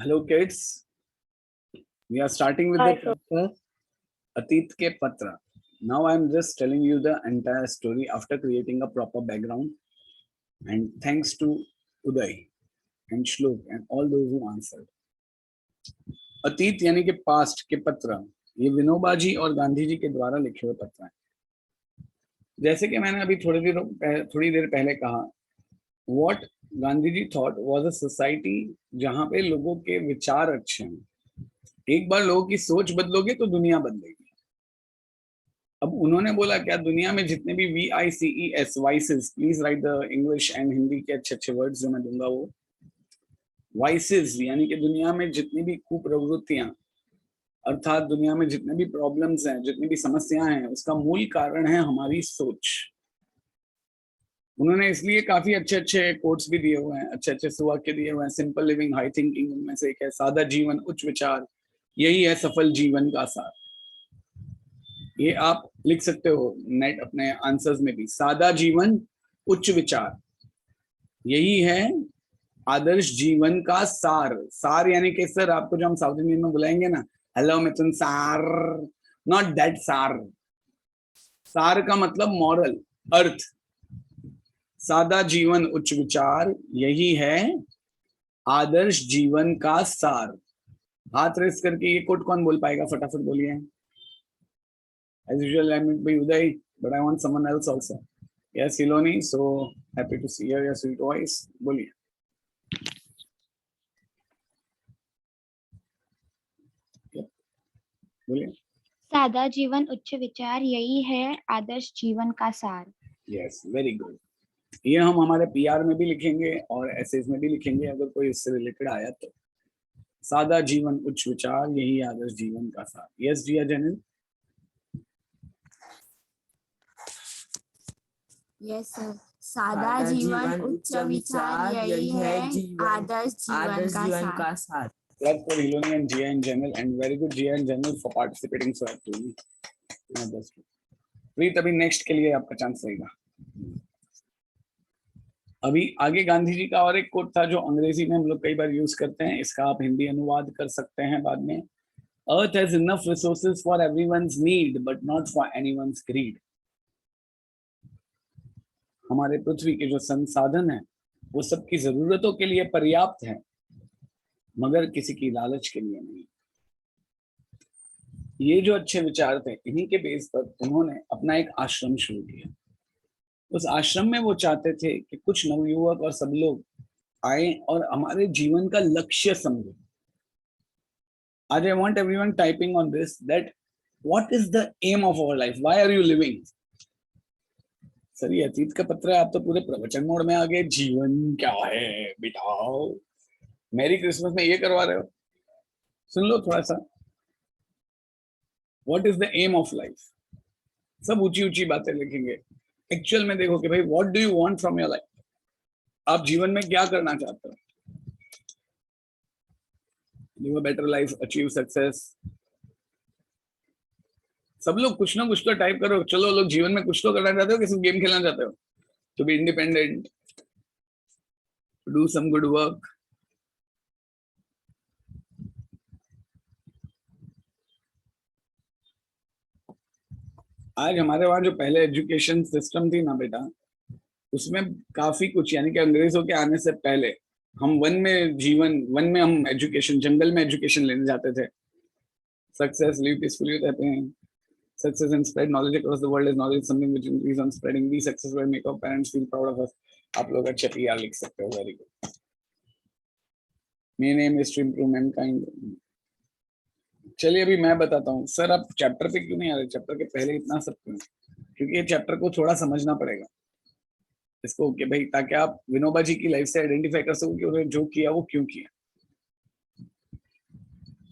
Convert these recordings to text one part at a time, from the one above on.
Hello kids, we are starting with the Hi, sir. chapter Atit Ke Patra. Now I am just telling you the entire story after creating a proper background, and thanks to Uday and Shlok and all those who answered. अतीत यानी कि past के पत्र, ये विनोबा जी और गांधी जी के द्वारा लिखे हुए पत्र हैं। जैसे कि मैंने अभी थोड़ी देर पहले कहा, what Gandhi ji thought was a society जहां पे लोगों के विचार अच्छे हैं। एक बार लोगों की सोच बदलोगे तो दुनिया बदलेगी। अब उन्होंने बोला क्या दुनिया में जितने भी VICES vices, please right the English and Hindi के अच्छे अच्छे वर्ड्स जो मैं दूंगा वो वाइसेस यानी कि दुनिया में जितनी भी कुप्रवृत्तियां अर्थात दुनिया में जितने भी प्रॉब्लम्स हैं, जितनी भी समस्याएं हैं, उसका मूल कारण है हमारी सोच। उन्होंने इसलिए काफी अच्छे अच्छे कोट्स भी दिए हुए हैं, अच्छे अच्छे सुवाक्य दिए हुए हैं। सिंपल लिविंग हाई थिंकिंग उनमें से एक है, सादा जीवन उच्च विचार, यही है सफल जीवन का सार। ये आप लिख सकते हो नेट अपने आंसर्स में भी, सादा जीवन उच्च विचार, यही है आदर्श जीवन का सार। सार यानी कि सर आपको जो हम साउथ इंडियन में बुलाएंगे ना, हेलो मिथुन सार, नॉट दैट सार। सार का मतलब मॉरल, अर्थ। सादा जीवन उच्च विचार, यही है आदर्श जीवन का सार। हाथ रेस करके ये कोट कौन बोल पाएगा, फटाफट बोलिए। As usual, I'm with Uday, but I want someone else also. Yes, Iloni, so happy to see your sweet voice. बोलिए। बोलिए। सादा जीवन उच्च विचार, यही है आदर्श जीवन का सार। Yes, very good. ये हम हमारे PR में भी लिखेंगे और एसेज में भी लिखेंगे अगर कोई इससे रिलेटेड आया तो। सादा जीवन उच्च विचार, यही आदर्श जीवन का सार। यस जिया जैनिल। यस सर, सादा जीवन उच्च विचार, यही है आदर्श जीवन का सार। Clap for Iloni and Jia in general, and very good Jia in general for participating so actively. प्रीत अभी नेक्स्ट के लिए आपका चांस रहेगा। अभी आगे गांधी जी का और एक कोट था जो अंग्रेजी में हम लोग कई बार यूज करते हैं, इसका आप हिंदी अनुवाद कर सकते हैं बाद में। Earth has enough resources for everyone's need but not for anyone's greed. हमारे पृथ्वी के जो संसाधन हैं वो सबकी जरूरतों के लिए पर्याप्त है, मगर किसी की लालच के लिए नहीं। ये जो अच्छे विचार थे, इन्हीं के बेस पर उन्होंने अपना एक आश्रम शुरू किया। उस आश्रम में वो चाहते थे कि कुछ नवयुवक और सब लोग आए और हमारे जीवन का लक्ष्य समझे। आज I want everyone typing on this that what is the aim of our life, why are you living. Sir ये अतीत का पत्र है, आप तो पूरे प्रवचन मोड में आ गए। जीवन क्या है बिठाओ, मैरी क्रिसमस में ये करवा रहे हो। सुन लो थोड़ा सा, what is the aim of life. सब ऊंची ऊंची बातें लिखेंगे, एक्चुअल में देखो कि भाई what do you want from your life, आप जीवन में क्या करना चाहते हो। Live a better life, achieve success. सब लोग कुछ ना कुछ तो टाइप करो। चलो लोग जीवन में कुछ तो करना चाहते हो कि सिर्फ गेम खेलना चाहते हो। To be independent, do some good work. आज हमारे वहां जो पहले एजुकेशन सिस्टम थी ना बेटा, उसमें काफी कुछ, यानी कि अंग्रेजों के आने से पहले हम वन में हम एजुकेशन, जंगल में एजुकेशन लेने जाते थे। सक्सेस, लिव पीसफुली रहते हैं। Success and spread knowledge across the world is knowledge something which increase on spreading. Be successful and make our parents feel proud of us. आप लोग अच्छे PR लिख सकते हो, very good. Main aim is to improve mankind. चलिए अभी मैं बताता हूँ। सर आप चैप्टर पे क्यों नहीं आ रहे, चैप्टर के पहले इतना सब क्यों? क्योंकि ये चैप्टर को थोड़ा समझना पड़ेगा इसको कि भाई, ताकि आप विनोबा जी की लाइफ से आइडेंटिफाई कर सको कि उन्होंने जो किया वो क्यों किया।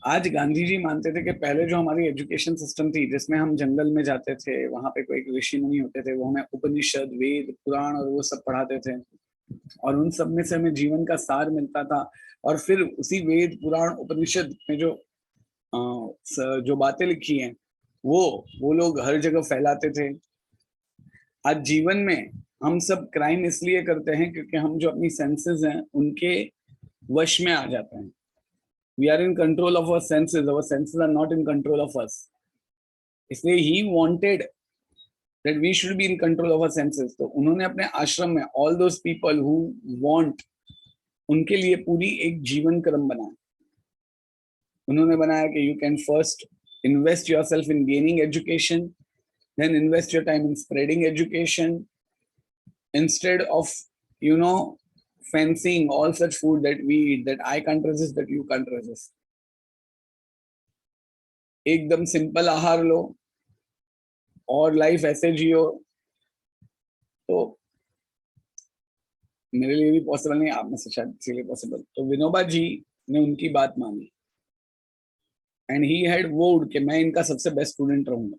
आज गांधी जी मानते थे कि पहले जो हमारी एजुकेशन सिस्टम थी, जिसमें हम जंगल में जाते थे, वहां पे कोई ऋषि मुनि होते थे, वो हमें उपनिषद, वेद, पुराण और वो सब पढ़ाते थे, और उन सब में से हमें जीवन का सार मिलता था। और फिर उसी वेद, पुराण, उपनिषद में जो बातें लिखी हैं वो लोग हर जगह फैलाते थे। आज जीवन में हम सब क्राइम इसलिए करते हैं क्योंकि हम जो अपनी सेंसेस हैं उनके वश में आ जाते हैं। We are in control of our senses. Our senses are not in control of us. इसलिए he wanted that we should be in control of our senses. तो उन्होंने अपने आश्रम में all those people who want, उनके लिए पूरी एक जीवन क्रम बनाया. उन्होंने बनाया कि you can first invest yourself in gaining education, then invest your time in spreading education, instead of, you know, fancying all such food that we eat, that I can't resist, that you can't resist. एकदम simple आहार लो और life ऐसे जियो. तो मेरे लिए भी possible नहीं, आप में से शायद इसीलिए पॉसिबल. तो विनोबा जी ने उनकी बात मानी एंड ही हैड वोड कि मैं इनका सबसे बेस्ट स्टूडेंट रहूंगा.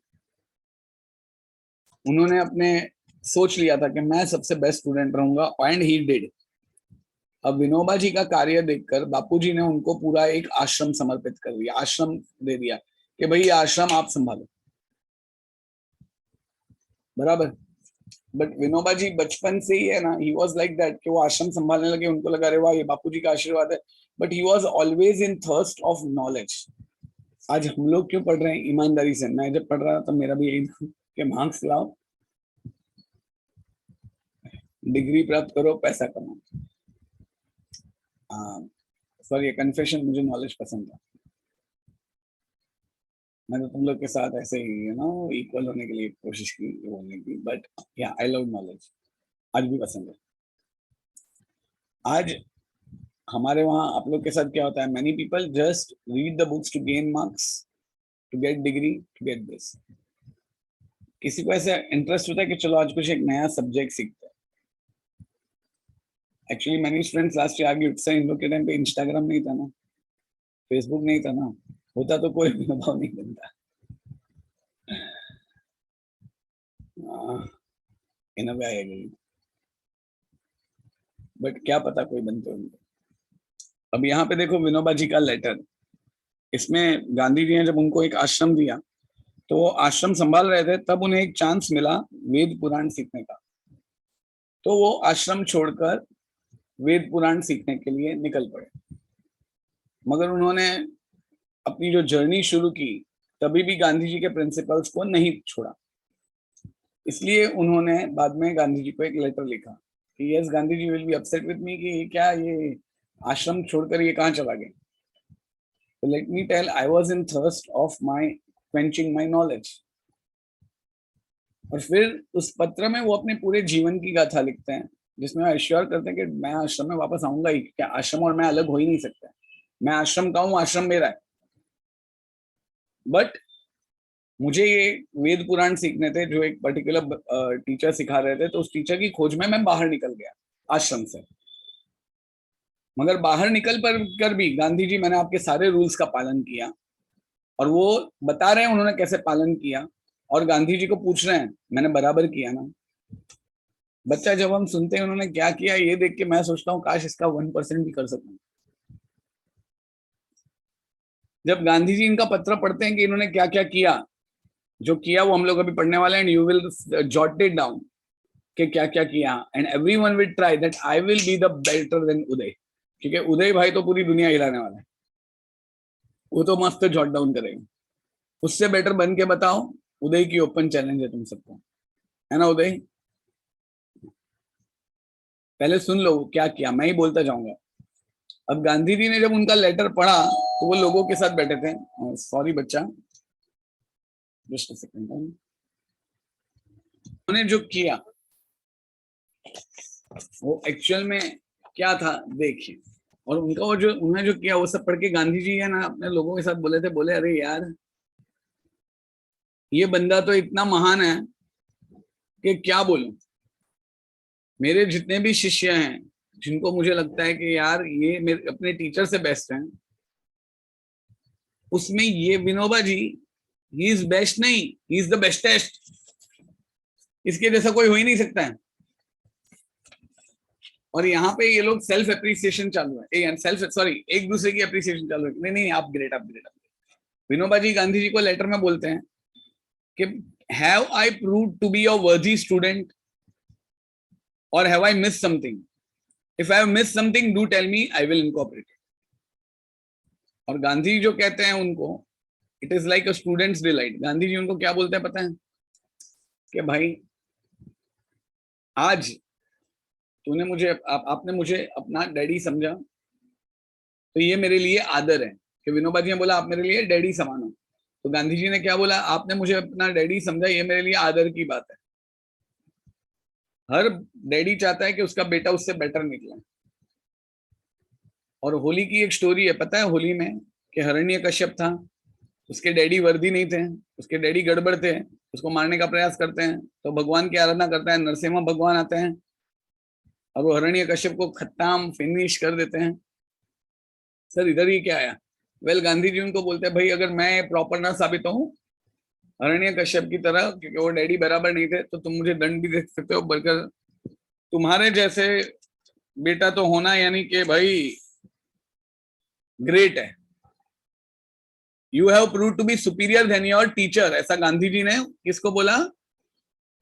उन्होंने अपने सोच लिया था कि मैं सबसे बेस्ट स्टूडेंट रहूंगा एंड ही डिड. अब विनोबा जी का कार्य देखकर बापूजी ने उनको पूरा एक आश्रम समर्पित कर दिया, आश्रम दे दिया कि भाई आश्रम आप संभालो. बराबर. बट विनोबा जी बचपन से ही है ना, ही वाज लाइक दैट कि वो आश्रम संभालने लगे, उनको लगा अरे वाह ये बापूजी का आशीर्वाद है. But he was always in thirst of knowledge. आज हम लोग क्यों पढ़ रहे हैं ईमानदारी से? मैं जब पढ़ रहा था तो मेरा भी यही था कि मार्क्स लाओ, डिग्री प्राप्त करो, पैसा कमाओ. सॉरी ये कन्फेशन, मुझे नॉलेज पसंद था. मैंने तुम लोग के साथ ऐसे ही यू नो इक्वल होने के लिए कोशिश की बोलने की. बट या आई लव नॉलेज, आज भी पसंद है. आज हमारे वहाँ आप लोग के साथ क्या होता है, many people just read the books to gain marks, to get degree, to get this. किसी को ऐसा इंटरेस्ट होता है कि चलो आज कुछ एक नया सब्जेक्ट सीखते हैं. Actually many students last year argued से इन लोग के टाइम पे इंस्टाग्राम नहीं था ना, फेसबुक नहीं था ना, होता तो कोई अनुभव नहीं बनता. इन अ वे आई एग्री, बट क्या पता कोई बनते होंगे. अब यहाँ पे देखो विनोबा जी का लेटर. इसमें गांधी जी ने जब उनको एक आश्रम दिया तो वो आश्रम संभाल रहे थे, तब उन्हें एक चांस मिला वेद पुराण सीखने का. तो वो आश्रम छोड़कर वेद पुराण सीखने के लिए निकल पड़े. मगर उन्होंने अपनी जो जर्नी शुरू की तभी भी गांधी जी के प्रिंसिपल्स को नहीं छोड़ा. इसलिए उन्होंने बाद में गांधी जी को एक लेटर लिखा कि yes Gandhi ji will be upset with me कि क्या ये आश्रम छोड़कर ये कहाँ चला गया. तो let me tell, I was in thirst of my quenching my knowledge. और फिर उस पत्र में वो अपने पूरे जीवन की गाथा लिखते हैं जिसमें एश्योर करते हैं कि मैं आश्रम में वापस आऊंगा ही. क्या आश्रम और मैं अलग हो ही नहीं सकता. मैं आश्रम का हूँ, आश्रम मेरा है. बट मुझे ये वेद पुराण सीखने थे जो एक पर्टिकुलर टीचर सिखा रहे थे. तो उस टीचर की खोज में मैं बाहर निकल गया आश्रम से. मगर बाहर निकल कर भी गांधी जी, मैंने आपके सारे रूल्स का पालन किया और वो बता रहे हैं उन्होंने कैसे पालन किया. और गांधी जी को पूछ रहे हैं मैंने बराबर किया ना. बच्चा जब हम सुनते हैं उन्होंने क्या किया, ये देख के मैं सोचता हूँ काश इसका 1% भी कर सकूं. जब गांधी जी इनका पत्र पढ़ते हैं कि इन्होंने क्या क्या किया, जो किया वो हम लोग अभी पढ़ने वाले हैं. And you will jot it down कि क्या क्या किया. And everyone will try that I will be the better than Uday. क्योंकि उदय भाई तो पूरी दुनिया हिलाने वाला है, वो तो मस्त जॉट डाउन करेगा. उससे बेटर बन के बताओ. उदय की ओपन चैलेंज है तुम सबको, है ना उदय? पहले सुन लो क्या किया, मैं ही बोलता जाऊंगा. अब गांधी जी ने जब उनका लेटर पढ़ा तो वो लोगों के साथ बैठे थे. सॉरी बच्चा, जस्ट अ सेकंड. उन्होंने जो किया वो एक्चुअल में क्या था देखिए. और उनका वो जो उन्होंने जो किया वो सब पढ़ के गांधी जी है ना अपने लोगों के साथ बोले थे, बोले अरे यार ये बंदा तो इतना महान है कि क्या बोलूं. मेरे जितने भी शिष्य हैं जिनको मुझे लगता है कि यार ये मेरे अपने टीचर से बेस्ट हैं, उसमें ये Vinoba ji he is best नहीं, ही इज द बेस्टेस्ट. इसके जैसा कोई हो ही नहीं सकता है. और यहाँ पे ये लोग सेल्फ एप्रिसिएशन चालू है, सेल्फ सॉरी एक दूसरे की एप्रिसिएशन चालू है. नहीं नहीं आप ग्रेट, आप ग्रेट. विनोबा जी गांधी जी को लेटर में बोलते हैं कि have I proved to be a worthy student और have I miss something. If I have miss something do tell me, I will incorporate. और गांधी जो कहते हैं उनको, it is like a students delight. Gandhi ji उनको क्या बोलते हैं पता है? कि भाई आज तूने मुझे आपने मुझे अपना डैडी समझा, तो ये मेरे लिए आदर है। कि विनोबा जी ने बोला आप मेरे लिए डैडी समान हो, तो गांधी जी ने क्या बोला? आपने मुझे अपना डैडी समझा, ये मेरे लिए आदर की बात है। हर डैडी चाहता है कि उसका बेटा उससे बेटर निकले। और होली की एक स्टोरी है, पता है होली में, कि हिरण्य कश्यप था, उसके डैडी वर्दी नहीं थे, उसके डैडी गड़बड़ थे, उसको मारने का प्रयास करते हैं, तो भगवान की आराधना करता है, नरसिम्हा भगवान आते हैं और वो हिरण्य कश्यप को खत्म फिनिश कर देते हैं। सर इधर ही क्या आया? वेल गांधी जी उनको बोलते हैं भाई अगर मैं प्रॉपर ना साबित हूँ हिरण्य कश्यप की तरह, क्योंकि वो डैडी बराबर नहीं थे, तो तुम मुझे दंड भी दे सकते हो, बल्कि तुम्हारे जैसे बेटा तो होना यानी कि भाई ग्रेट है। You have prove to be superior than your teacher, ऐसा गांधी जी ने किसको बोला?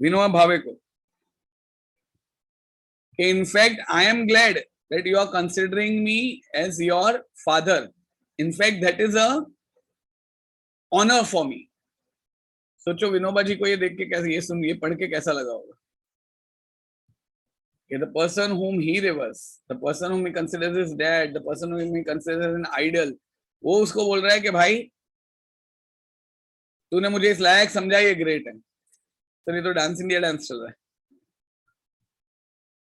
विनोबा भावे को। In fact I am glad that you are considering me as your father, in fact that is a honour for me. सोचो विनोबा जी को ये देख के कैसे, ये पढ़ के कैसा लगा होगा कि the person whom he reveres, the person whom he considers his dad, the person whom he considers an idol, वो उसको बोल रहा है कि भाई तूने मुझे इस लायक समझा, ये ग्रेट है। तो ये तो डांस इंडिया डांस चल रहा है,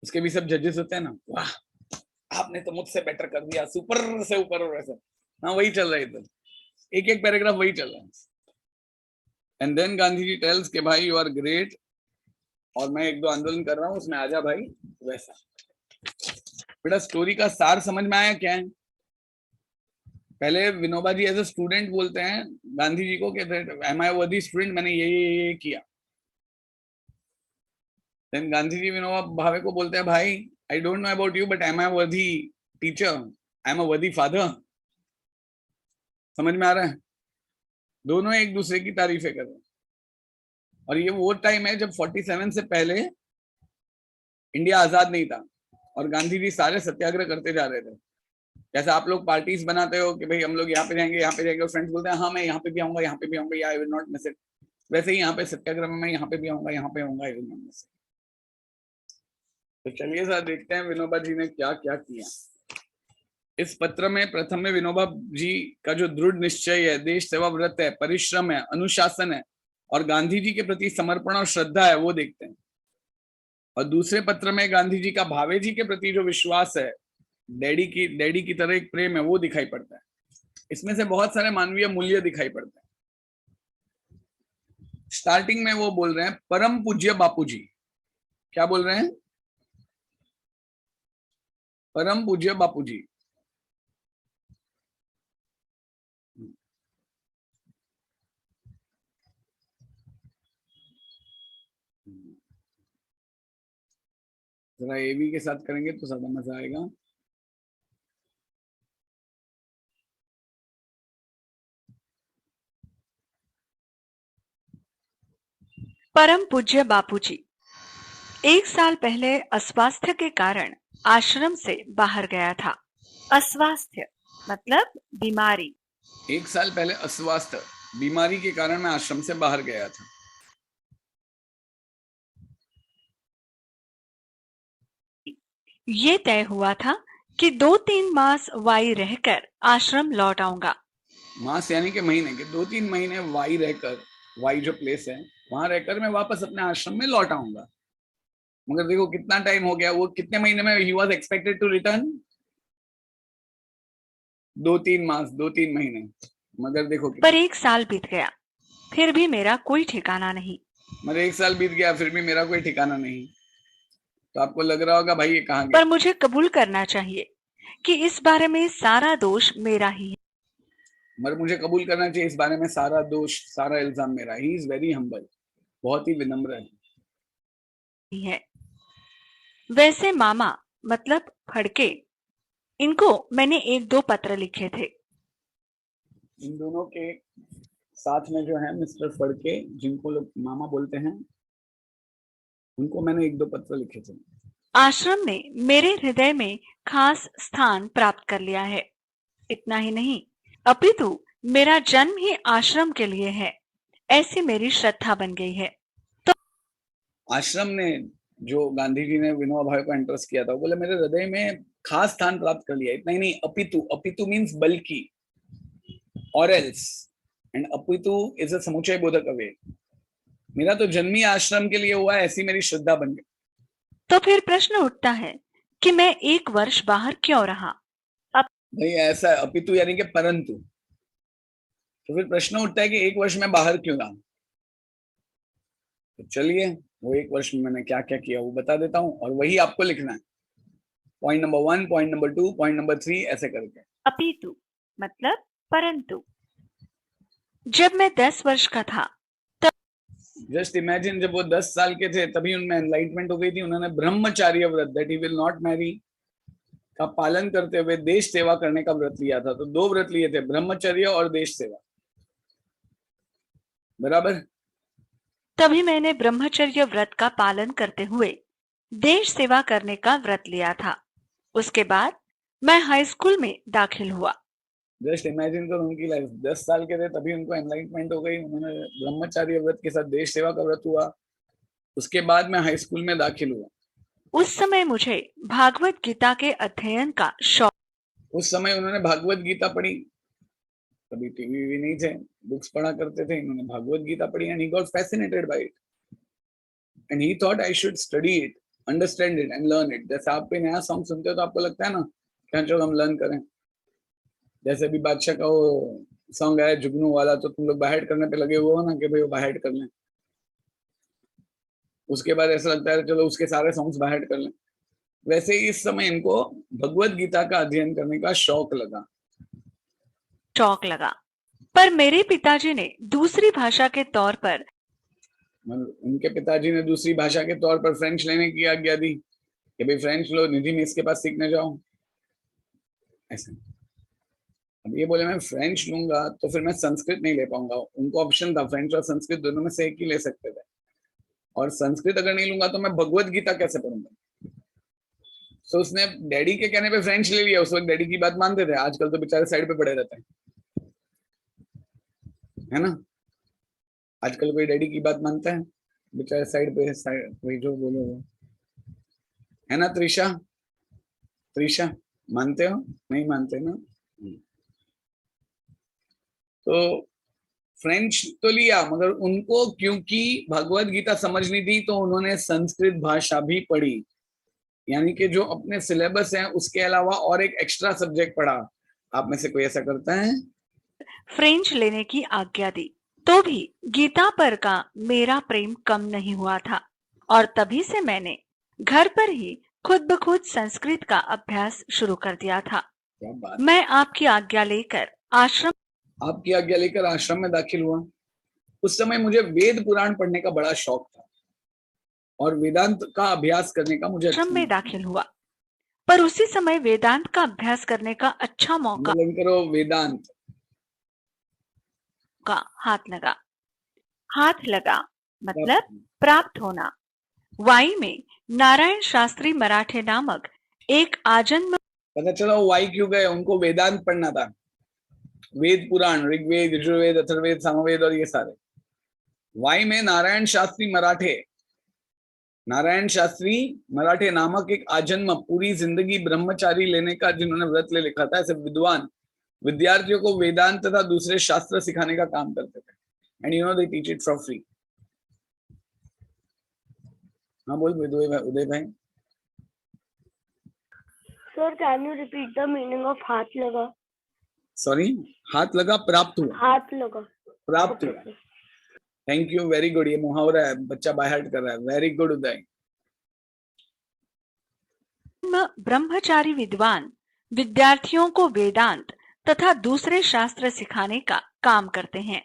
उसके भी सब जजेस होते हैं ना, वाह आपने तो मुझसे बेटर कर दिया, सुपर से ऊपर और वैसा। हाँ वही चल रहा है इधर, एक एक पैराग्राफ वही चल रहा है। And then Gandhi ji tells के भाई यू आर ग्रेट, और मैं एक दो आंदोलन कर रहा हूँ उसमें आजा भाई वैसा। बेटा स्टोरी का सार समझ में आया क्या है? पहले Vinoba ji as a student बोलते हैं गांधी जी को कि एम आई वर्दी स्टूडेंट, मैंने ये किया। देन गांधी जी विनोबा भावे को बोलते हैं भाई I don't know about you but am I worthy teacher, I am a वर्दी फादर। समझ में आ रहा है? दोनों एक दूसरे की तारीफें कर रहे हैं। और ये वो टाइम है जब 47 से पहले इंडिया आजाद नहीं था और गांधी जी सारे सत्याग्रह करते जा रहे थे। जैसे आप लोग पार्टीज बनाते हो कि भाई हम लोग यहाँ पे जाएंगे, यहाँ पे जाएंगे, फ्रेंड्स बोलते हैं हाँ मैं यहाँ पे भी आऊंगा, यहाँ पे भी आऊंगा, I will not miss it. वैसे ही यहाँ पे सत्याग्रह में मैं यहाँ पे भी आऊंगा, यहाँ पे आऊंगा, I will not miss it. तो चलिए सर देखते हैं विनोबा जी ने क्या क्या किया। इस पत्र में प्रथम में विनोबा जी का जो दृढ़ निश्चय है, देश सेवा व्रत है, परिश्रम है, अनुशासन है और गांधी जी के प्रति समर्पण और श्रद्धा है वो देखते हैं। और दूसरे पत्र में गांधी जी का भावे जी के प्रति जो विश्वास है, डैडी की तरह एक प्रेम है, वो दिखाई पड़ता है। इसमें से बहुत सारे मानवीय मूल्य दिखाई पड़ते हैं। स्टार्टिंग में वो बोल रहे हैं परम पूज्य बापूजी। क्या बोल रहे हैं? परम पूज्य बापूजी। जरा एवी के साथ करेंगे तो ज्यादा मजा आएगा। परम पूज्य बापूजी, 1 साल पहले अस्वास्थ्य के कारण आश्रम से बाहर गया था। अस्वास्थ्य मतलब बीमारी। 1 साल पहले अस्वास्थ्य बीमारी के कारण मैं आश्रम से बाहर गया था। ये तय हुआ था कि 2-3 मास वाई रहकर आश्रम लौट आऊंगा। मास यानी कि महीने के 2-3 महीने वाई रहकर, वाई जो प्लेस है वहां रहकर मैं वापस अपने आश्रम में लौट आऊंगा। मगर देखो कितना टाइम हो गया, वो कितने महीने में he was expected to return? 2-3 मास, 2-3 महीने। मगर देखो पर 1 साल बीत गया, फिर भी मेरा कोई ठिकाना नहीं। मगर 1 साल बीत गया फिर भी मेरा कोई ठिकाना नहीं। तो आपको लग रहा होगा भाई ये कहाँ गया? पर मुझे कबूल करना चाहिए कि इस बारे में सारा दोष मेरा ही है। मगर मुझे कबूल करना चाहिए इस बारे में सारा दोष, सारा इल्जाम मेरा। ही इज वेरी हम्बल, बहुत ही विनम्र है। वैसे मामा मतलब फड़के, इनको मैंने 1-2 पत्र लिखे थे। इन दोनों के साथ में जो है मिस्टर फड़के, जिनको लोग मामा बोलते हैं, उनको मैंने 1-2 पत्र लिखे थे। आश्रम ने मेरे हृदय में खास स्थान प्राप्त कर लिया है। इतना ही नहीं, अपितु मेरा जन्म ही आश्रम के लिए है, ऐसी मेरी श्रद्धा बन गई है। आश्रम ने, जो गांधी जी ने विनोबा भावे को एंट्रस्ट किया था, वो बोले मेरे हृदय में खास स्थान प्राप्त कर लिया। इतना ही नहीं, अपितु, अपितु मीन्स बल्कि, और एल्स, एंड अपितु इज अ समुच्चय बोधक अव्यय। मेरा तो जन्म ही आश्रम के लिए हुआ है, ऐसी मेरी श्रद्धा बन गई। तो फिर प्रश्न उठता है कि मैं 1 वर्ष बाहर क्यों रहा? भाई ऐसा है, अपितु यानी कि परंतु। तो फिर प्रश्न उठता है कि 1 वर्ष में बाहर क्यों रहा। तो चलिए, वो 1 वर्ष में मैंने क्या क्या किया वो बता देता हूँ, और वही आपको लिखना है। Point number 1, point number 2, point number 3, ऐसे करके। अपितु मतलब परंतु। जब मैं 10 वर्ष का था, जस्ट इमेजिन, जब वो 10 साल के थे तभी उनमें एनलाइटमेंट हो गई थी। उन्होंने ब्रह्मचार्य व्रत, that he will not marry, का पालन करते हुए देश सेवा करने का व्रत लिया था। तो 2 व्रत लिए थे, ब्रह्मचर्य और देश सेवा, बराबर। तभी मैंने ब्रह्मचर्य व्रत का पालन करते हुए देश सेवा करने का व्रत लिया था। उसके बाद मैं हाई स्कूल में दाखिल हुआ। जस्ट इमेजिन करो, उनकी लाइफ 10 साल के थे तभी उनको एनलाइटमेंट हो गई। उन्होंने ब्रह्मचार्य व्रत के साथ देश सेवा का व्रत हुआ। उसके बाद मैं हाई स्कूल में दाखिल हुआ। उस समय मुझे भागवत गीता के अध्ययन का शौक। उस समय उन्होंने भागवत गीता पढ़ी, कभी टीवी भी नहीं थे, बुक्स पढ़ा करते थे। इन्होंने भागवत गीता पढ़ी and he got fascinated by it and he thought I should study it, understand it and learn it. जैसे आप कोई नया सॉन्ग सुनते हो तो आपको लगता है ना क्या चलो हम लर्न करें। जैसे भी बादशाह का वो सॉन्ग आया जुगनू वाला, तो तुम लोग बाहर करने पे लगे हुए हो ना कि भाई वो बाहर कर लें। उसके बाद ऐसा लगता है चलो उसके सारे सॉन्ग्स बाहर कर लें। वैसे ही इस समय इनको भगवत गीता का अध्ययन करने का शौक लगा। पर मेरे पिताजी ने दूसरी भाषा के तौर पर, उनके पिताजी ने दूसरी भाषा के तौर पर फ्रेंच लेने की आज्ञा दी कि भाई फ्रेंच लो, निधि में इसके पास सीखने जाओ। ऐसे अब ये बोले मैं फ्रेंच लूंगा तो फिर मैं संस्कृत नहीं ले पाऊंगा। उनको ऑप्शन था फ्रेंच और संस्कृत दोनों में से एक ही ले सकते थे, और संस्कृत अगर नहीं लूंगा तो मैं भगवत गीता कैसे पढ़ूंगा। तो उसने डैडी के कहने पे फ्रेंच ले लिया। उस वक्त डैडी की बात मानते थे, आजकल तो बेचारे साइड पे पड़े रहते हैं, है ना। आजकल कोई डैडी की बात मानता है? बेचारे साइड पे, वही जो बोले वो, है ना। त्रिशा, त्रिशा मानते हो? नहीं मानते ना। तो फ्रेंच तो लिया, मगर उनको क्योंकि भगवत गीता समझनी थी तो उन्होंने संस्कृत भाषा भी पढ़ी। यानी कि जो अपने सिलेबस है उसके अलावा और एक एक्स्ट्रा सब्जेक्ट पढ़ा। आप में से कोई ऐसा करता है? फ्रेंच लेने की आज्ञा दी, तो भी गीता पर का मेरा प्रेम कम नहीं हुआ था, और तभी से मैंने घर पर ही खुद ब खुद संस्कृत का अभ्यास शुरू कर दिया था। क्या बात। मैं आपकी आज्ञा लेकर आश्रम में दाखिल हुआ। उस समय मुझे वेद पुराण पढ़ने का बड़ा शौक था और वेदांत का अभ्यास करने का मुझे आश्रम में दाखिल हुआ, पर उसी समय वेदांत का अभ्यास करने का अच्छा मौका करो वेदांत का हाथ लगा मतलब प्राप्त होना। वाई में नारायण शास्त्री मराठे नामक एक आजन्म, पता चला वाई क्यों गए, उनको वेदांत पढ़ना था। वेद पुराण, ऋग्वेद, यजुर्वेद, अथर्ववेद, सामवेद और ये सारे। वाई में नारायण शास्त्री मराठे नामक एक आजन्म, पूरी जिंदगी ब्रह्मचारी लेने का जिन्होंने व्रत ले लिखा था, ऐसे विद्वान विद्यार्थियों को वेदांत तथा दूसरे शास्त्र सिखाने का काम करते थे। And you know they teach it for free. हाँ बोल उदय भाई। Sir, can you repeat the meaning of हाथ लगा? सॉरी, हाथ लगा प्राप्त हुआ। हाथ लगा प्राप्त हुआ। Thank you, very good. ये मुहावरा है, बच्चा बाय हार्ट कर रहा है। वेरी गुड उदय। ब्रह्मचारी विद्वान विद्यार्थियों को वेदांत तथा दूसरे शास्त्र सिखाने का काम करते हैं।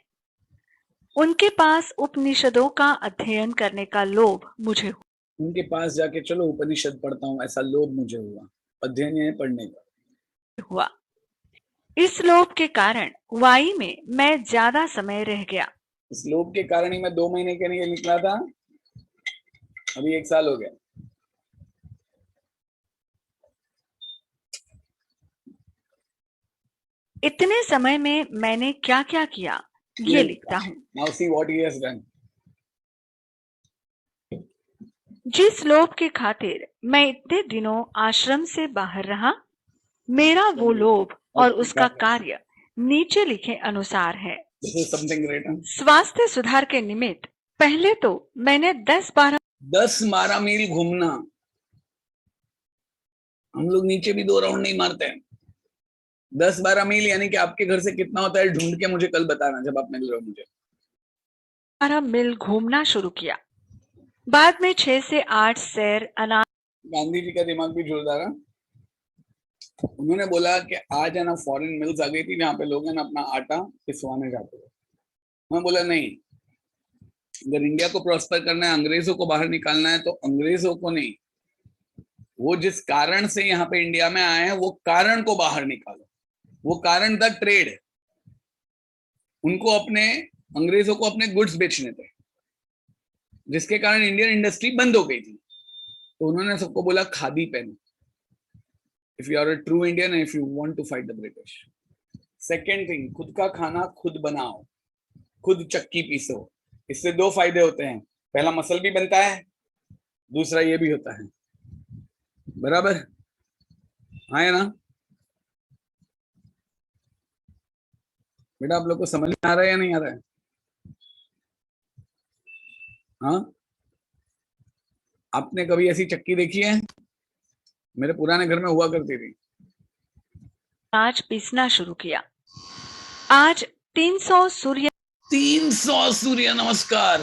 उनके पास उपनिषदों का अध्ययन करने का लोभ मुझे हुआ। उनके पास जाके चलो उपनिषद पढ़ता हूँ, ऐसा लोभ मुझे हुआ, अध्ययन है पढ़ने का। इस लोभ के कारण वाई में मैं ज्यादा समय रह गया। इस लोभ के कारण ही मैं 2 महीने के लिए निकला था, अभी 1 साल हो गया। इतने समय में मैंने क्या क्या किया ये लिखता हूँ। Now see what he has done. जिस लोभ के खातिर मैं इतने दिनों आश्रम से बाहर रहा, मेरा वो लोभ और उसका कार्य नीचे लिखे अनुसार है। This is something written. स्वास्थ्य सुधार के निमित्त पहले तो मैंने 10-12 मील घूमना। हम लोग नीचे भी 2 राउंड नहीं मारते हैं। 10-12 मील यानी कि आपके घर से कितना होता है ढूंढ के मुझे कल बताना जब आप मिल रहे हो मुझे। 12 मील घूमना शुरू किया। बाद में 6 से 8 सैर अनाज। गांधी जी का दिमाग भी जोरदार है। उन्होंने बोला कि आज है ना फॉरेन मिल्स आ गई थी जहाँ पे लोग है ना अपना आटा पिसवाने जाते थे। मैं बोला नहीं, अगर इंडिया को प्रॉस्पर करना है, अंग्रेजों को बाहर निकालना है, तो अंग्रेजों को नहीं, वो जिस कारण से यहाँ पे इंडिया में आए हैं वो कारण को बाहर निकालो। वो कारण था ट्रेड। उनको अपने अंग्रेजों को अपने गुड्स बेचने थे, जिसके कारण इंडियन इंडस्ट्री बंद हो गई थी। तो उन्होंने सबको बोला खादी पहनो, if you are a true Indian, if you want to fight the British. Second thing, खुद का खाना खुद बनाओ, खुद चक्की पीसो। इससे 2 फायदे होते हैं, पहला मसल भी बनता है, दूसरा ये भी होता है। बराबर है ना बेटा? आप लोग को समझ में आ रहा है या नहीं आ रहा है? हाँ, आपने कभी ऐसी चक्की देखी है? मेरे पुराने घर में हुआ करती थी। आज पीसना शुरू किया। आज 300 सूर्य नमस्कार।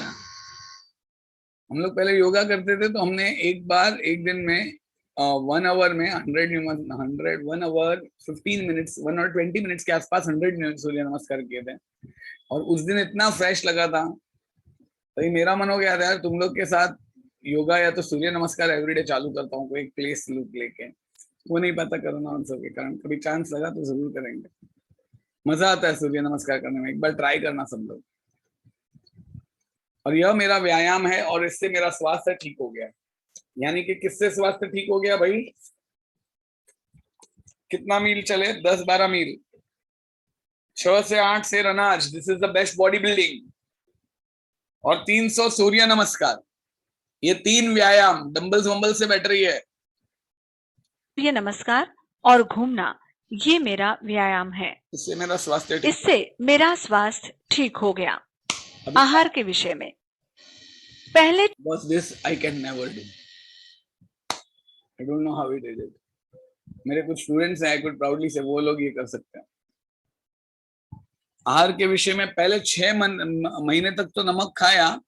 हम लोग पहले योगा करते थे तो हमने एक दिन में 1 आवर में 1 आवर 15 मिनट्स 1 और 20 मिनट्स के आसपास 100 सूर्य नमस्कार किए थे। और उस दिन इतना फ्रेश लगा था, तो मेरा मन हो गया था यार तुम लोग के साथ योगा या तो सूर्य नमस्कार एवरीडे चालू करता हूँ, कोई प्लेस लुक लेके। वो नहीं पता कोरोना उत्सव के कारण, कभी चांस लगा तो जरूर करेंगे। मजा आता है सूर्य नमस्कार करने में, एक बार ट्राई करना सब लोग। और यह मेरा व्यायाम है और इससे मेरा स्वास्थ्य ठीक हो गया। यानी कि किससे स्वास्थ्य ठीक हो गया भाई? कितना मील चले? 10-12 मील, 6 से 8 शेर अनाज, this is the best body building, और 300 सूर्य नमस्कार। ये 3 व्यायाम डंबल्स वंबल से बेटर ही है। सूर्य नमस्कार और घूमना, ये मेरा व्यायाम है। इससे मेरा स्वास्थ्य ठीक हो गया। आहार के विषय में पहले बस this I can never do, I don't know how it is it. मेरे कुछ स्टूडेंट्स हैं, आई कुड प्राउडली से, वो लोग ये कर सकते हैं। आहार के विषय में पहले 6 महीने तक तो नमक खाया,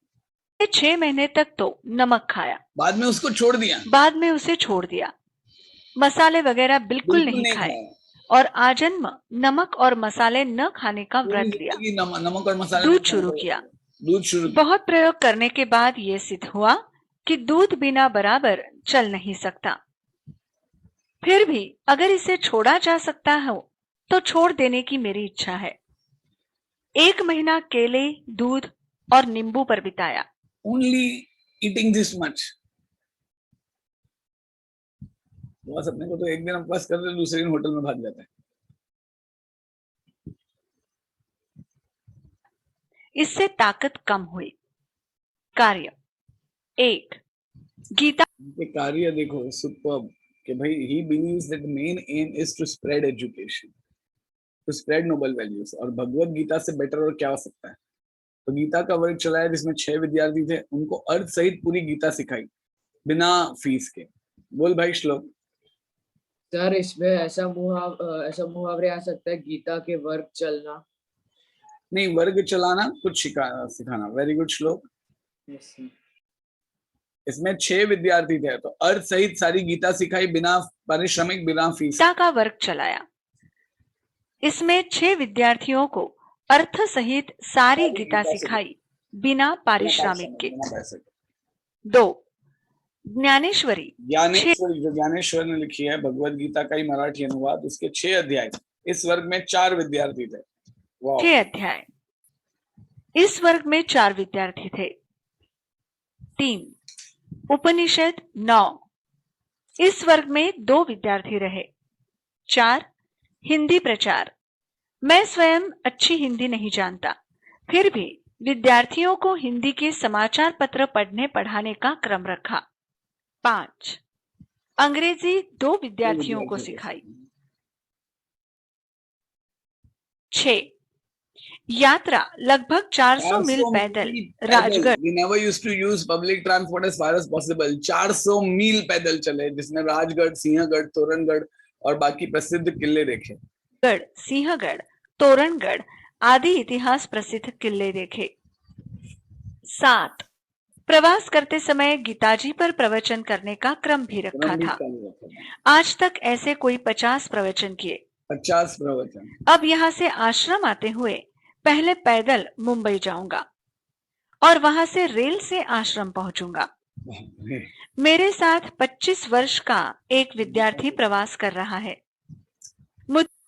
6 महीने तक तो नमक खाया, बाद में उसको छोड़ दिया, बाद में उसे छोड़ दिया। मसाले वगैरह बिल्कुल नहीं खाए और आजन्म नमक और मसाले न खाने का व्रत लिया। नमक और मसाले दूध शुरू किया। बहुत प्रयोग करने के बाद यह सिद्ध हुआ कि दूध बिना बराबर चल नहीं सकता। फिर भी अगर इसे छोड़ा जा सकता हो तो छोड़ देने की मेरी इच्छा है। 1 महीना केले, दूध और नींबू पर बिताया। Only eating this much. बस अपने को तो एक दिन उपवास कर ले, दूसरे दिन होटल में भाग जाता है। इससे ताकत कम हुई। कार्य 1, गीता के कार्य देखो सुपर्ब, कि भाई he believes that the main aim is to spread education, to spread noble values, और भगवत गीता से बेटर और क्या हो सकता है। तो गीता का वर्ग चलाया जिसमें 6 विद्यार्थी थे, उनको अर्थ सहित पूरी गीता सिखाई बिना फीस के। बोल भाई श्लोक। सर इसमें ऐसा मुहावरे आ सकता है, गीता के वर्ग चलना नहीं, वर्ग चलाना, कुछ सिखाना। वेरी गुड श्लोक। इसमें 6 विद्यार्थी थे तो अर्थ सहित सारी गीता सिखाई बिना पारिश्रमिक, बिना फीस। गीता का वर्ग चलाया। इसमें 6 विद्यार्थियों को अर्थ सहित सारी गीता सिखाई बिना पारिश्रमिक के। 2, ज्ञानेश्वरी जो ज्ञानेश्वर ने लिखी है भगवत गीता का ही मराठी अनुवाद, उसके 6 अध्याय। इस वर्ग में 4 विद्यार्थी थे। 6 अध्याय। इस वर्ग में 4 विद्यार्थी थे। 3, उपनिषद 9। इस वर्ग में 2 विद्यार्थी रहे। 4, हिंदी प्रचार। मैं स्वयं अच्छी हिंदी नहीं जानता, फिर भी विद्यार्थियों को हिंदी के समाचार पत्र पढ़ने पढ़ाने का क्रम रखा। 5. अंग्रेजी 2 विद्यार्थियों को सिखाई। 6. यात्रा लगभग 400 मील पैदल Rajgarh. We never used to use public transport as far as possible. 400 मील पैदल चले, जिसमें राजगढ़, सिंहगढ़, तोरणगढ़ और बाकी प्रसिद्ध किले देखे। गढ़, सिंहगढ़, तोरणगढ़ आदि इतिहास प्रसिद्ध किले देखे। 7. प्रवास करते समय गीताजी पर प्रवचन करने का क्रम भी रखा था। आज तक ऐसे कोई 50 प्रवचन किए। 50 प्रवचन। अब यहाँ से आश्रम आते हुए पहले पैदल मुंबई जाऊंगा और वहां से रेल से आश्रम पहुंचूंगा। मेरे साथ 25 वर्ष का एक विद्यार्थी प्रवास कर रहा है।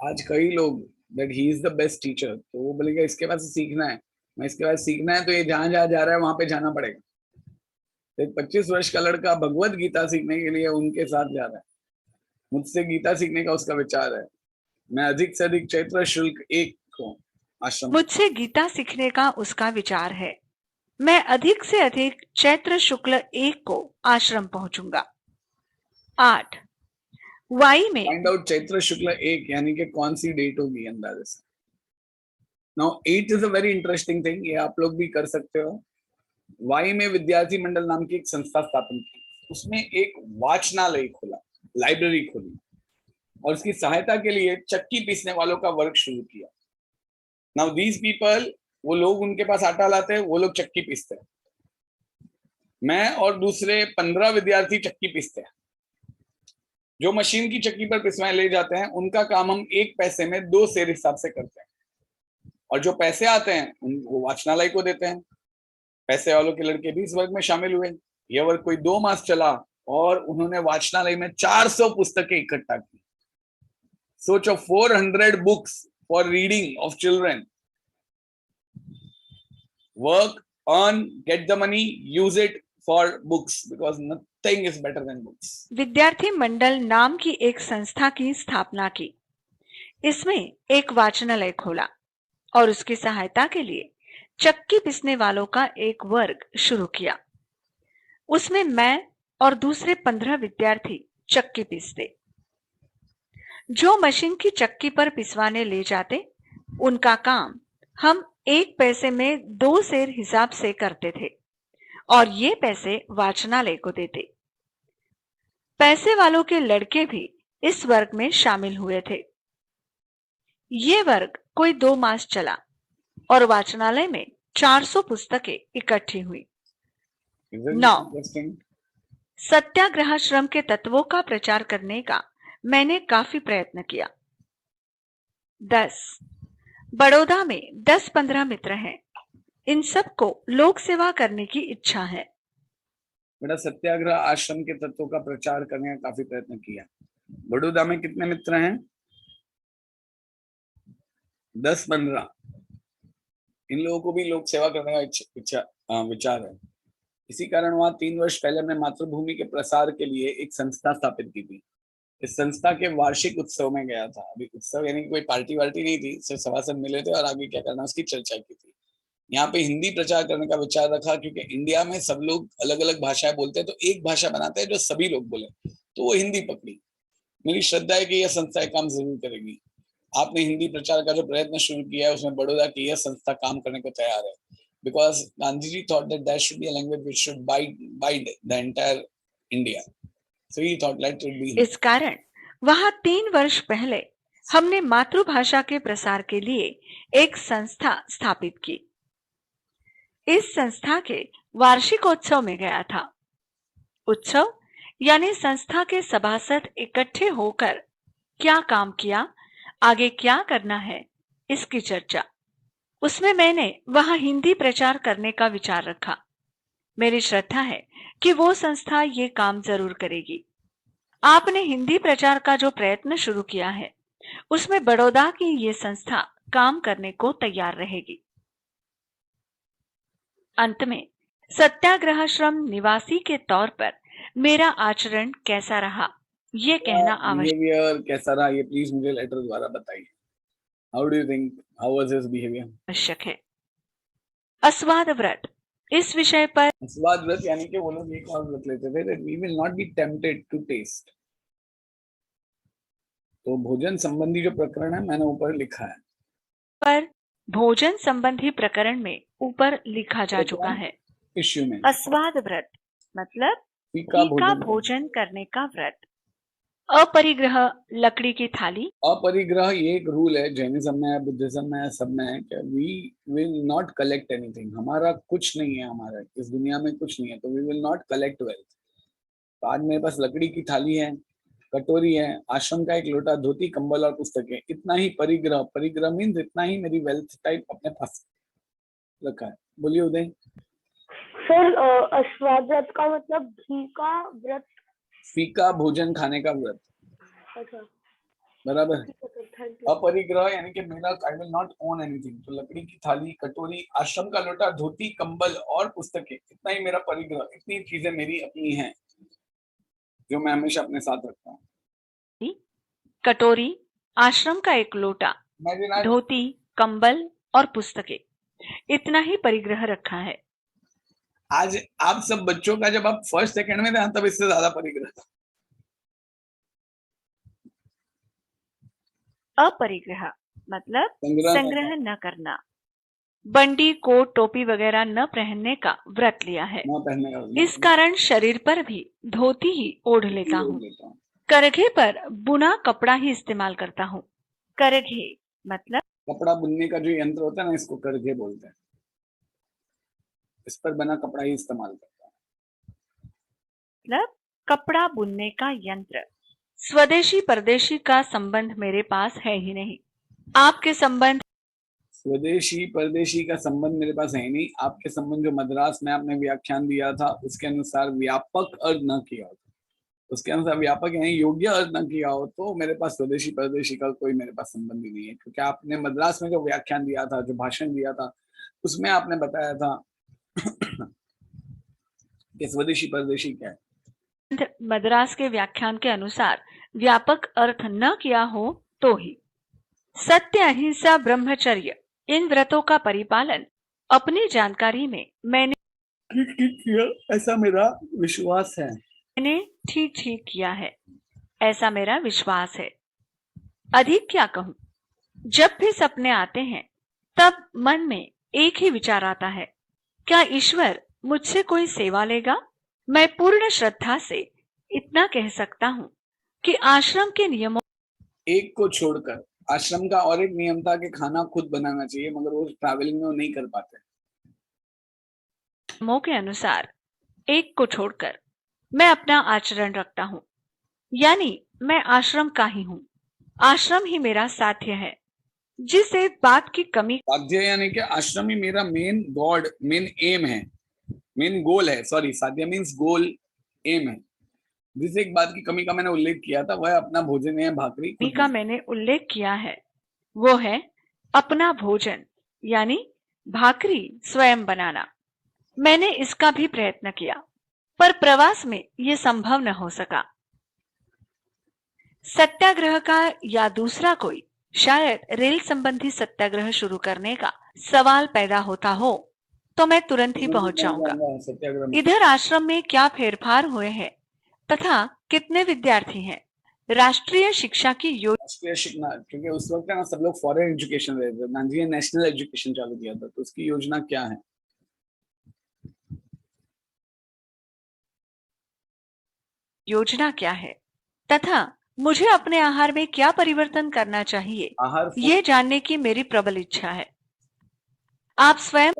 आज कई लोग that he is the best teacher, तो वो बोलेगा इसके बाद सीखना है, मैं इसके बाद सीखना है तो ये जहां जहां जा रहा है वहां पे जाना पड़ेगा। तो एक 25 वर्ष का लड़का भगवत गीता सीखने के लिए उनके साथ जा रहा है। मुझसे गीता सीखने का उसका विचार है। मैं अधिक से अधिक चैत्र शुल्क 1 को आश्रम, मुझसे गीता सीखने का उसका विचार है। मैं अधिक से अधिक चैत्र शुक्ल 1 को आश्रम पहुंचूंगा। 8. वाई में फाइंड आउट चैत्र शुक्ल 1 यानी कि कौन सी डेट होगी अंदाजे से। Now 8 is a very interesting thing, ये आप लोग भी कर सकते हो। वाई में विद्यार्थी मंडल नाम की एक संस्था स्थापन की, उसमें एक वाचनालय खोला, लाइब्रेरी खोली और उसकी सहायता के लिए चक्की पीसने वालों का वर्क शुरू किया। नाउ दीज पीपल, वो लोग उनके पास आटा लाते हैं, वो लोग चक्की पीसते हैं। मैं और दूसरे 15 विद्यार्थी चक्की पीसते हैं। जो मशीन की चक्की पर पिसवाएं ले जाते हैं, उनका काम हम 1 पैसे में 2 शेर हिसाब से करते हैं और जो पैसे आते हैं उनको वाचनालय को देते हैं। पैसे वालों के लड़के भी इस वर्ग में शामिल हुए। यह वर्ग कोई 2 मास चला और उन्होंने वाचनालय में 400 पुस्तकें इकट्ठा की। सोचो, 400 books for reading of children. Work, earn, get the money, use it for books because nothing is better than books. विद्यार्थी मंडल नाम की एक संस्था की स्थापना की। इसमें एक वाचनालय खोला और उसकी सहायता के लिए चक्की पिसने वालों का एक वर्ग शुरू किया। उसमें मैं और दूसरे 15 विद्यार्थी चक्की पीसते। जो मशीन की चक्की पर पिसवाने ले जाते, उनका काम हम 1 पैसे में 2 शेर हिसाब से करते थे और ये पैसे वाचनालय को देते। पैसे वालों के लड़के भी इस वर्ग में शामिल हुए थे। ये वर्ग कोई 2 मास चला और वाचनालय में 400 पुस्तकें इकट्ठी हुई। 9. सत्याग्रहाश्रम के तत्वों का प्रचार करने का मैंने काफी प्रयत्न किया। 10. बड़ौदा में 10-15 मित्र हैं। इन सबको लोक सेवा करने की इच्छा है। बेटा, सत्याग्रह आश्रम के तत्वों का प्रचार करने का काफी प्रयत्न किया। बड़ौदा में कितने मित्र हैं? 10-15। इन लोगों को भी लोक सेवा करने का विचार है। इसी कारण वहां 3 वर्ष पहले मैं मातृभूमि के प्रसार के लिए एक संस्था स्थापित की थी। इस संस्था के वार्षिक उत्सव में गया था। अभी उत्सव यानी कोई पार्टी वार्टी नहीं थी, सिर्फ सभासद मिले थे और आगे क्या करना उसकी चर्चा की थी। यहाँ पे हिंदी प्रचार करने का विचार रखा, क्योंकि इंडिया में सब लोग अलग अलग भाषाएं बोलते हैं, तो एक भाषा बनाते हैं जो सभी लोग बोले, तो वो हिंदी पकड़ी। मेरी श्रद्धा है कि यह संस्था काम जरूर करेगी। आपने हिंदी प्रचार का जो प्रयत्न शुरू किया है, उसमें बड़ौदा की यह संस्था काम करने को तैयार है। Because Gandhi ji thought that there should be a language which should bind the entire India. So he thought let it be. इस कारण वहां 3 वर्ष पहले हमने मातृभाषा के प्रसार के लिए एक संस्था स्थापित की। इस संस्था के वार्षिकोत्सव में गया था। उत्सव यानी संस्था के सभासद इकट्ठे होकर क्या काम किया, आगे क्या करना है, इसकी चर्चा। उसमें मैंने वहां हिंदी प्रचार करने का विचार रखा। मेरी श्रद्धा है कि वो संस्था ये काम जरूर करेगी। आपने हिंदी प्रचार का जो प्रयत्न शुरू किया है, उसमें बड़ौदा की ये संस्था काम करने को तैयार रहेगी। अंत में सत्याग्रहाश्रम निवासी के तौर पर मेरा आचरण कैसा रहा, ये कहना आवश्यक। बिहेवियर कैसा रहा, ये प्लीज मुझे लेटर द्वारा बताइए। How do you think? How was his behavior? आवश्यक है। अस्वाद व्रत, इस विषय पर अस्वाद व्रत यानी कि वो लोग एक और व्रत लेते थे that we will not be tempted to taste. तो भोजन संबंधी जो प्रकरण है मैंने ऊपर लिखा है भोजन संबंधी प्रकरण में ऊपर लिखा जा चुका है। इश्यू में अस्वाद व्रत मतलब फीका फीका भोजन करने का व्रत। अपरिग्रह, लकड़ी की थाली। अपरिग्रह ये एक रूल है, जैनिज्म में है, बुद्धिज्म में है, सब में है कि we will not collect anything. हमारा कुछ नहीं है, हमारा इस दुनिया में कुछ नहीं है, तो we will not collect wealth. तो आज मेरे पास लकड़ी की थाली है, कटोरी है, आश्रम का एक लोटा, धोती, कंबल और पुस्तकें, इतना ही परिग्रह। परिग्रह मीन्स इतना ही मेरी वेल्थ टाइप अपने पास रखा है। बोलिए उदय। सर अस्वाद व्रत का मतलब घी का व्रत, फीका भोजन खाने का व्रत, अच्छा बराबर। ठीक है सर, थैंक यू। अपरिग्रह यानी कि मेरा I will not own anything. तो लकड़ी की थाली, कटोरी, आश्रम का लोटा, धोती, कंबल और पुस्तकें, इतना ही मेरा परिग्रह, इतनी चीजें मेरी अपनी हैं जो मैं हमेशा अपने साथ रखता हूँ। कटोरी, आश्रम का एक लोटा, धोती, कंबल और पुस्तकें, इतना ही परिग्रह रखा है। आज आप सब बच्चों का जब आप फर्स्ट सेकंड में थे तब इससे ज्यादा परिग्रह था। अपरिग्रह मतलब संग्रह न करना। बंडी, कोट, टोपी वगैरह न पहनने का व्रत लिया है। न पहनने का, इस कारण शरीर पर भी धोती ही ओढ़ लेता हूँ। करघे पर बुना कपड़ा ही इस्तेमाल करता हूँ। करघे मतलब कपड़ा बुनने का जो यंत्र होता है ना, इसको करघे बोलते हैं। इस पर बना कपड़ा ही इस्तेमाल करता है। मतलब कपड़ा बुनने का यंत्र। स्वदेशी परदेशी का संबंध मेरे पास है ही नहीं। आपके संबंध, स्वदेशी परदेशी का संबंध मेरे पास है नहीं। आपके संबंध जो मद्रास में आपने व्याख्यान दिया था उसके अनुसार व्यापक अर्थ न किया हो, उसके अनुसार व्यापक यानी योग्य अर्थ न किया हो, तो मेरे पास स्वदेशी परदेशी का कोई मेरे पास संबंध ही नहीं है। क्योंकि आपने मद्रास में जो व्याख्यान दिया था, जो भाषण दिया था, उसमें आपने बताया था कि स्वदेशी परदेशी क्या है। मद्रास के व्याख्यान के अनुसार व्यापक अर्थ न किया हो तो ही। सत्य, अहिंसा, ब्रह्मचर्य, इन व्रतों का परिपालन अपनी जानकारी में मैंने ठीक किया, ऐसा मेरा विश्वास है। मैंने ठीक ठीक किया है, ऐसा मेरा विश्वास है। अधिक क्या कहूं। जब भी सपने आते हैं तब मन में एक ही विचार आता है, क्या ईश्वर मुझसे कोई सेवा लेगा। मैं पूर्ण श्रद्धा से इतना कह सकता हूं कि आश्रम के नियमों एक को छोड़कर, आश्रम का और एक नियम था कि खाना खुद बनाना चाहिए, मगर वो ट्रैवलिंग में वो नहीं कर पाते। नियमों के अनुसार एक को छोड़कर मैं अपना आचरण रखता हूं, यानी मैं आश्रम का ही हूं। आश्रम ही मेरा साध्य है। जिस एक बात की कमी, साध्य यानी कि आश्रम ही मेरा मेन गॉड, मेन एम है, मेन गोल है। सॉरी, साध्य मीन्स गोल, एम है। जिस एक बात की कमी का मैंने उल्लेख किया था वह अपना भोजन है, भाकरी का मैंने उल्लेख किया है, वो है अपना भोजन यानी भाकरी स्वयं बनाना। मैंने इसका भी प्रयत्न किया, पर प्रवास में ये संभव न हो सका। सत्याग्रह का या दूसरा कोई, शायद रेल संबंधी सत्याग्रह शुरू करने का सवाल पैदा होता हो तो मैं तुरंत ही पहुंच जाऊंगा। सत्याग्रह। इधर आश्रम में क्या फेरफार हुए हैं तथा कितने विद्यार्थी हैं। राष्ट्रीय शिक्षा की राष्ट्रीय शिक्षा, क्योंकि उस वक्त ना सब लोग फॉरेन एजुकेशन रहे थे, गांधी ने नेशनल एजुकेशन चालू किया था, तो उसकी योजना क्या है। योजना क्या है तथा मुझे अपने आहार में क्या परिवर्तन करना चाहिए, आहार ये जानने की मेरी प्रबल इच्छा है। आप स्वयं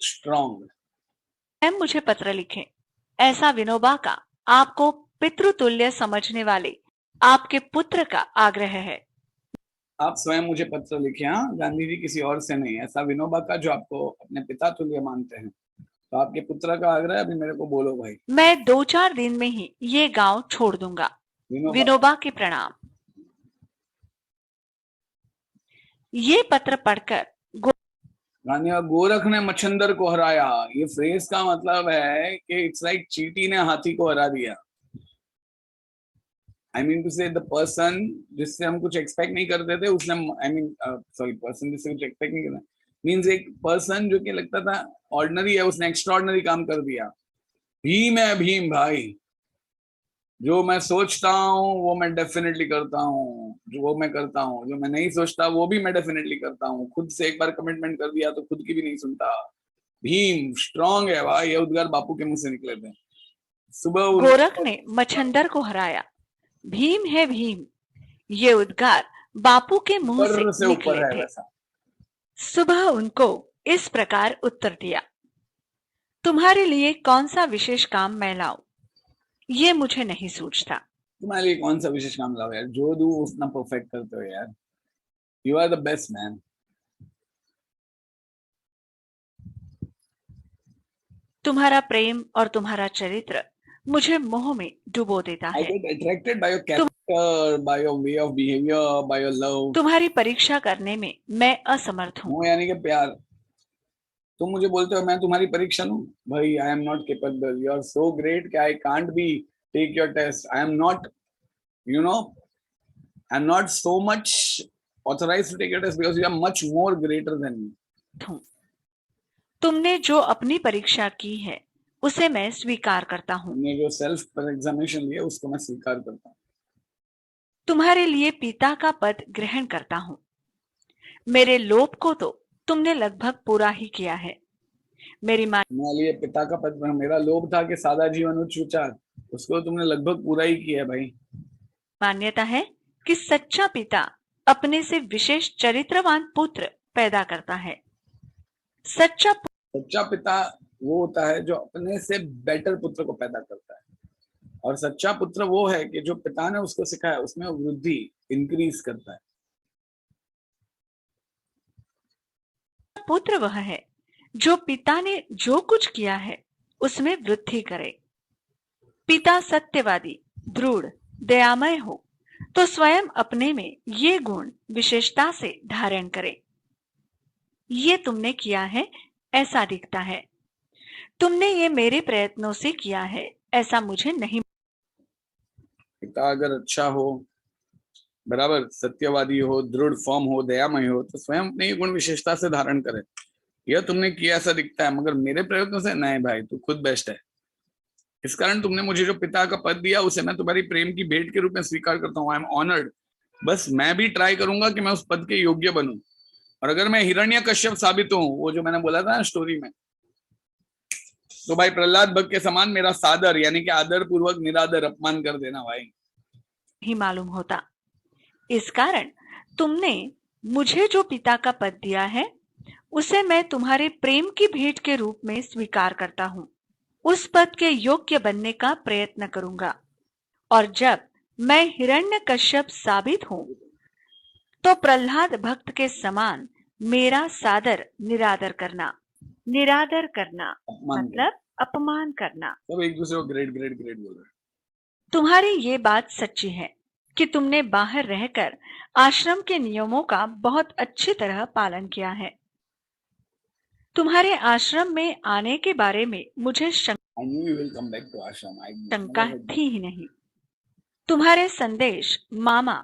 स्ट्रॉन्ग मुझे पत्र लिखें। ऐसा विनोबा का आपको पितृतुल्य समझने वाले आपके पुत्र का आग्रह है। आप स्वयं मुझे पत्र लिखे। हाँ, गांधी जी किसी और से नहीं, ऐसा विनोबा का जो आपको अपने पिता तुल्य मानते हैं। तो आपके पुत्र का आग्रह, अभी मेरे को बोलो भाई। मैं 2-4 दिन में ही ये गांव छोड़ दूंगा। विनोबा के प्रणाम। ये पत्र पढ़कर गांधी, गोरख ने मच्छंदर को हराया, ये फ्रेज का मतलब है कि इट्स लाइक चींटी ने हाथी को हरा दिया। आई मीन टू से द पर्सन जिससे हम कुछ एक्सपेक्ट नहीं करते थे उसने, आई मीन सॉरी, पर्सन जिससे कुछ एक्सपेक्ट नहीं करना मीन्स एक पर्सन जो कि लगता था ऑर्डिनरी है, उसने एक्स्ट्राऑर्डिनरी काम कर दिया। भीम है भीम भाई, जो मैं सोचता हूँ वो मैं डेफिनेटली करता हूँ, जो वो मैं करता हूँ, जो मैं नहीं सोचता वो भी मैं डेफिनेटली करता हूँ। खुद से एक बार कमिटमेंट कर दिया तो खुद की भी नहीं सुनता। भीम स्ट्रांग है भाई, ये उद्गार बापू के मुंह से निकले थे। सुबह गोरख ने मच्छंदर को हराया। भीम है भीम, ये उद्गार बापू के मुंह ऊपर से से ऊपर निकले है थे। वैसा। सुबह उनको इस प्रकार उत्तर दिया, तुम्हारे लिए कौन सा विशेष काम मैं लाऊं, ये मुझे नहीं सूझता। तुम्हारे लिए कौन सा विशेष काम लाओ यार, जो दू उतना परफेक्ट करते हो यार, you are the best man. तुम्हारा प्रेम और तुम्हारा चरित्र मुझे मोह में डुबो देता I है। get attracted by your character, by your way of behavior, by your love. तुम्हारी परीक्षा करने में मैं असमर्थ हूँ। मोह यानी कि प्यार। तुम मुझे बोलते हो मैं तुम्हारी परीक्षा लूं, भाई I am not capable, you are so great कि I can't be take your test, I am not, you know, I am not so much authorized to take your test because you are much more greater than me. हूँ। तुमने जो अपनी परीक्षा की है उसे मैं स्वीकार करता हूँ। तुमने जो सेल्फ एग्जामिनेशन लिया उसको मैं स्वीकार करता हूँ। तुम्हारे लिए पिता का पद ग्रहण करता हूँ। मेरे लोभ को तो तुमने लगभग पूरा ही किया है। मेरी मेरे लिए पिता का पद, मेरा लोभ था कि सादा जीवन उच्च विचार, उसको तुमने लगभग पूरा ही किया है भाई। मान्यता है कि सच्चा पिता अपने से विशेष चरित्रवान पुत्र पैदा करता है। सच्चा पिता वो होता है जो अपने से बेटर पुत्र को पैदा करता है, और सच्चा पुत्र वो है कि जो पिता ने उसको सिखाया उसमें वृद्धि, इंक्रीज करता है। पुत्र वह है जो पिता ने जो कुछ किया है उसमें वृद्धि करे। पिता सत्यवादी, दृढ़, दयामय हो तो स्वयं अपने में ये गुण विशेषता से धारण करे। ये तुमने किया है ऐसा दिखता है। तुमने ये मेरे प्रयत्नों से किया है ऐसा मुझे नहीं। पिता अगर अच्छा हो, बराबर सत्यवादी हो, दृढ़ फॉर्म हो, दयामय हो, तो स्वयं अपने गुण विशेषता से धारण करे। यह तुमने किया ऐसा दिखता है, मगर मेरे प्रयत्नों से नहीं भाई, तू खुद बेस्ट है। इस कारण तुमने मुझे जो पिता का पद दिया उसे मैं तुम्हारी प्रेम की भेंट के रूप में स्वीकार करता हूँ। I am honoured. बस मैं भी ट्राई करूंगा कि मैं उस पद के योग्य बनूं, और अगर मैं हिरण्यकश्यप साबित हूं, वो जो मैंने बोला था ना स्टोरी में, तो भाई प्रहलाद भक्त के समान मेरा सादर यानी कि आदर पूर्वक निरादर अपमान कर देना भाई। ही मालूम होता। इस कारण तुमने मुझे जो पिता का पद दिया है उसे मैं तुम्हारे प्रेम की भेंट के रूप में स्वीकार करता हूँ। उस पद के योग्य बनने का प्रयत्न करूंगा, और जब मैं हिरण्यकश्यप साबित हूं तो प्रहलाद भक्त के समान मेरा सादर निरादर करना। निरादर करना मतलब अपमान करना। सब एक दूसरे को ग्रेट ग्रेट ग्रेट बोल रहे। तुम्हारी ये बात सच्ची है कि तुमने बाहर रहकर आश्रम के नियमों का बहुत अच्छी तरह पालन किया है। तुम्हारे आश्रम में आने के बारे में मुझे शंका थी ही नहीं। तुम्हारे संदेश मामा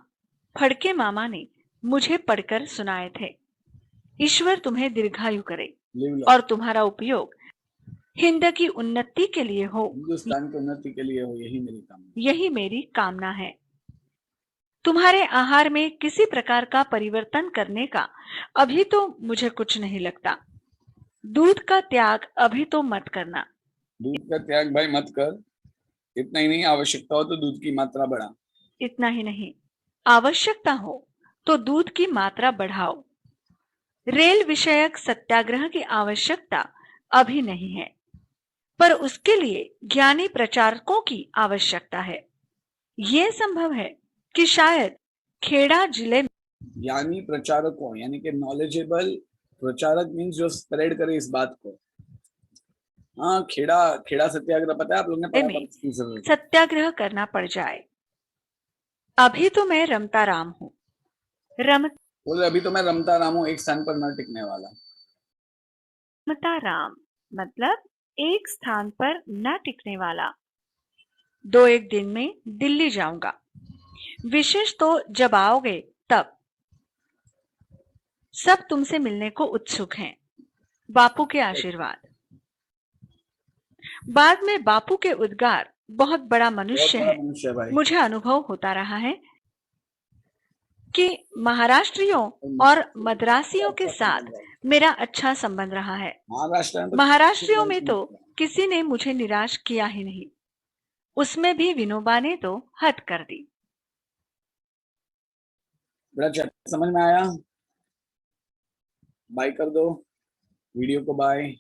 फड़के मामा ने मुझे पढ़कर सुनाए थे। ईश्वर तुम्हें दीर्घायु करे और तुम्हारा उपयोग हिंद की उन्नति के लिए हो, हिंदुस्तान की उन्नति के लिए हो, यही मेरी कामना। यही मेरी कामना है। तुम्हारे आहार में किसी प्रकार का परिवर्तन करने का अभी तो मुझे कुछ नहीं लगता। दूध का त्याग अभी तो मत करना। दूध का त्याग भाई मत कर। इतना ही नहीं, आवश्यकता हो तो दूध की मात्रा बढ़ा। इतना ही नहीं, आवश्यकता हो तो दूध की मात्रा बढ़ाओ। रेल विषयक सत्याग्रह की आवश्यकता अभी नहीं है, पर उसके लिए ज्ञानी प्रचारकों की आवश्यकता है। यह संभव है कि शायद खेड़ा जिले में ज्ञानी प्रचारकों यानी कि नॉलेजेबल प्रचारक मीन्स जो स्प्रेड करे इस बात को। हाँ, खेड़ा सत्याग्रह पता है आप लोग ने पढ़ा था? सत्याग्रह करना पड़ जाए। अभी तो मैं रमता राम हूँ। बोले अभी तो मैं रमता राम हूँ, एक स्थान पर न टिकने वाला। रमता राम मतलब एक स्थान पर न टिकने वाला। 2-1 दिन में दिल्ली जाऊंगा। विशेष तो जब आओगे तब। सब तुमसे मिलने को उत्सुक हैं। बापू के आशीर्वाद। बाद में बापू के उद्गार, बहुत बड़ा मनुष्य है। मनुष्य भाई। मुझे अनुभव होता रहा है कि महाराष्ट्रियों और मद्रासियों के साथ मेरा अच्छा संबंध रहा है। महाराष्ट्रियों में तो किसी ने मुझे निराश किया ही नहीं। उसमें भी विनोबा ने तो हद कर दी। बड़ा चैप्टर समझ में आया? बाय कर दो वीडियो को, बाय।